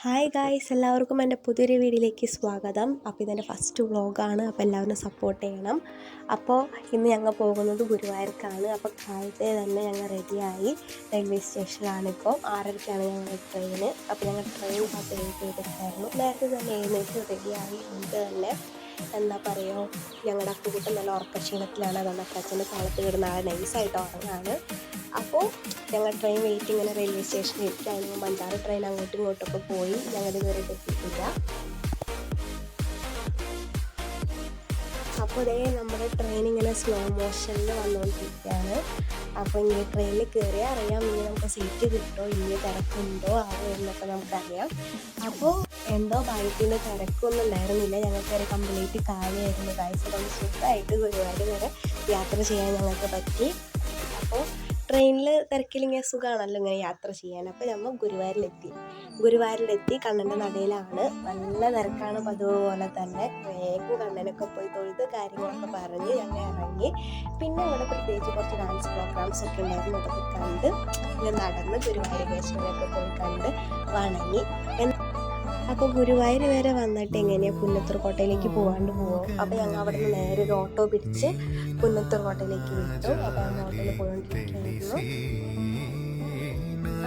Hi guys, എല്ലാവർക്കും എൻ്റെ പുതിയൊരു വീഡിയോയിലേക്ക് സ്വാഗതം. അപ്പോൾ ഇതെൻ്റെ ഫസ്റ്റ് വ്ളോഗാണ്. അപ്പോൾ എല്ലാവരും സപ്പോർട്ട് ചെയ്യണം. അപ്പോൾ ഇന്ന് ഞങ്ങൾ പോകുന്നത് ഗുരുവായൂർക്കാണ്. അപ്പോൾ കാലത്തെ തന്നെ ഞങ്ങൾ റെഡിയായി റെയിൽവേ സ്റ്റേഷനിലാണിപ്പോൾ. 6:30ക്കാണ് ഞങ്ങളുടെ ട്രെയിന്. അപ്പോൾ ഞങ്ങൾ ട്രെയിൻ കാത്ത് വെയിറ്റ് ചെയ്തിട്ടായിരുന്നു. നേരത്തെ തന്നെ എഴുന്നേറ്റ് റെഡിയായി കൊണ്ട് തന്നെ എന്താ പറയുക, ഞങ്ങളുടെ കൂട്ടം നല്ല ഉറക്കക്ഷീണത്തിലാണ്. അതുകൊണ്ട് അച്ഛൻ്റെ കാലത്ത് കിടന്ന ആൾ നൈസായിട്ട് ഉറങ്ങാണ്. അപ്പോൾ ഞങ്ങൾ ട്രെയിൻ വെയിറ്റിങ്ങിന് റെയിൽവേ സ്റ്റേഷനിൽ എത്തി. അതിന് മുമ്പ് 5-6 ട്രെയിൻ അങ്ങോട്ടും ഇങ്ങോട്ടൊക്കെ പോയി. ഞങ്ങളുടെ ഇതുവരെ എത്തിയിട്ടില്ല. അപ്പോൾ ഇതേ നമ്മുടെ ട്രെയിൻ ഇങ്ങനെ സ്ലോ മോഷനിൽ വന്നുകൊണ്ടിരിക്കുകയാണ്. അപ്പോൾ ഇങ്ങനെ ട്രെയിനിൽ കയറിയാൽ അറിയാം ഇനി നമുക്ക് സീറ്റ് കിട്ടുമോ, ഇനി തിരക്കുണ്ടോ ആവോ എന്നൊക്കെ നമുക്കറിയാം. അപ്പോൾ എന്തോ ഭാഗ്യത്തിന് തിരക്കൊന്നും ഉണ്ടായിരുന്നില്ല. ഞങ്ങൾക്ക് വരെ കംപ്ലീറ്റ് കാര്യമായിരുന്നു. കാഴ്ച കൊണ്ട് സുഖമായിട്ട് ഗുരുവായൂർ വരെ യാത്ര ചെയ്യാൻ ഞങ്ങൾക്ക് പറ്റി. അപ്പോൾ ട്രെയിനിൽ തിരക്കിലിങ്ങനെ സുഖമാണല്ലോ ഇങ്ങനെ യാത്ര ചെയ്യാൻ. അപ്പോൾ നമ്മൾ ഗുരുവായൂരിലെത്തി കണ്ണൻ്റെ നടയിലാണ്. നല്ല തിരക്കാണ് പതിവ് പോലെ തന്നെ. വേഗം കണ്ണനൊക്കെ പോയി തൊഴുത് കാര്യങ്ങളൊക്കെ പറഞ്ഞ് ഞങ്ങൾ ഇറങ്ങി. പിന്നെ ഇവിടെ പ്രത്യേകിച്ച് കുറച്ച് ഡാൻസ് പ്രോഗ്രാംസ് ഒക്കെ ഉണ്ടായിരുന്നു. അതൊക്കെ കണ്ട് ഇങ്ങനെ നടന്ന് ഗുരുവായൂർ കേശവനൊക്കെ പോയി കണ്ട് വണങ്ങി. അപ്പോൾ ഗുരുവായൂർ വരെ വന്നിട്ട് എങ്ങനെയാണ് പുന്നത്തൂർ കോട്ടയിലേക്ക് പോകാണ്ട് പോകും. അപ്പോൾ ഞങ്ങൾ അവിടെ നിന്ന് നേരെ ഒരു ഓട്ടോ പിടിച്ച് പുന്നത്തൂർ കോട്ടയിലേക്ക് വിട്ടു. അപ്പോൾ ആ ഓട്ടോയിൽ പോയിക്കൊണ്ടിരിക്കുകയായിരുന്നു.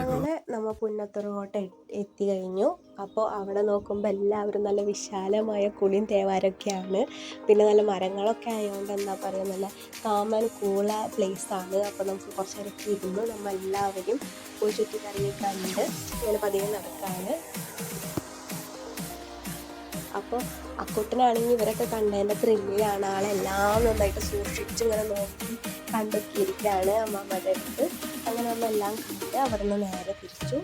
അങ്ങനെ നമ്മൾ പുന്നത്തൂർ കോട്ട എത്തി കഴിഞ്ഞു. അപ്പോൾ അവിടെ നോക്കുമ്പോൾ എല്ലാവരും നല്ല വിശാലമായ കുളിയും തേവാരൊക്കെയാണ്. പിന്നെ നല്ല മരങ്ങളൊക്കെ ആയതുകൊണ്ട് എന്താ പറയുക, നല്ല കാമൻ കൂള പ്ലേസാണ്. അപ്പോൾ നമുക്ക് കുറച്ച് നേരമൊക്കെ ഇരുന്നു നമ്മളെല്ലാവരും പോയി ചുറ്റി കറങ്ങി കണ്ട് ഇങ്ങനെ പതിയെ നടക്കാണ്. അപ്പോൾ അക്കുട്ടനാണെങ്കിൽ ഇവരൊക്കെ കണ്ടതിൻ്റെ ത്രില്ലിലാണ്. ആളെല്ലാം നന്നായിട്ട് സൂക്ഷിച്ച് ഇങ്ങനെ നോക്കി കണ്ടൊക്കെ ഇരിക്കുകയാണ് അമ്മാമ്മയുടെ അടുത്ത്. അങ്ങനെ നമ്മളെല്ലാം കണ്ട് അവിടെ നിന്ന്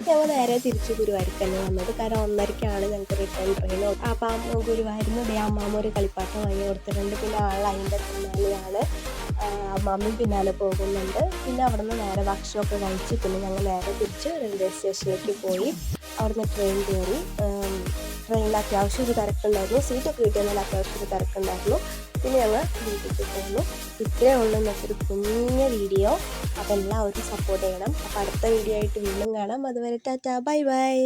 ഞങ്ങൾ നേരെ തിരിച്ചു ഗുരുവായൂർക്ക് തന്നെ വന്നത്. കാരണം 1:30ക്കാണ് ഞങ്ങൾക്ക് റിട്ടേൺ ട്രെയിൻ. അപ്പം ഗുരുവായൂരിൽ നിന്ന് അമ്മാമ്മ ഒരു കളിപ്പാട്ടം വാങ്ങി കൊടുത്തിട്ടുണ്ട്. പിന്നെ അതിൻ്റെ പിന്നാലെയാണ് അമ്മാമ്മയും പിന്നാലെ പോകുന്നുണ്ട്. പിന്നെ അവിടെ നിന്ന് നേരെ ഭക്ഷണമൊക്കെ കഴിച്ച് പിന്നെ ഞങ്ങൾ നേരെ തിരിച്ച് റെയിൽവേ സ്റ്റേഷനിലേക്ക് പോയി. അവിടുന്ന് ട്രെയിൻ കയറി. ട്രെയിനിൽ അത്യാവശ്യം ഒരു തിരക്കുണ്ടായിരുന്നു. സീറ്റൊക്കെ കിട്ടിയതിനാൽ അത്യാവശ്യം ഒരു തിരക്കുണ്ടായിരുന്നു. പിന്നെ ഞങ്ങൾ വീട്ടിലേക്ക് പോകുന്നു. ഇത്രയേ ഉള്ളൂ ഇന്നത്തെ ഒരു കുഞ്ഞ വീഡിയോ. അപ്പോൾ എല്ലാവരും സപ്പോർട്ട് ചെയ്യണം. അപ്പോൾ അടുത്ത വീഡിയോ ആയിട്ട് വീണ്ടും കാണാം. അതുവരെ ടാറ്റാ, ബൈ ബൈ.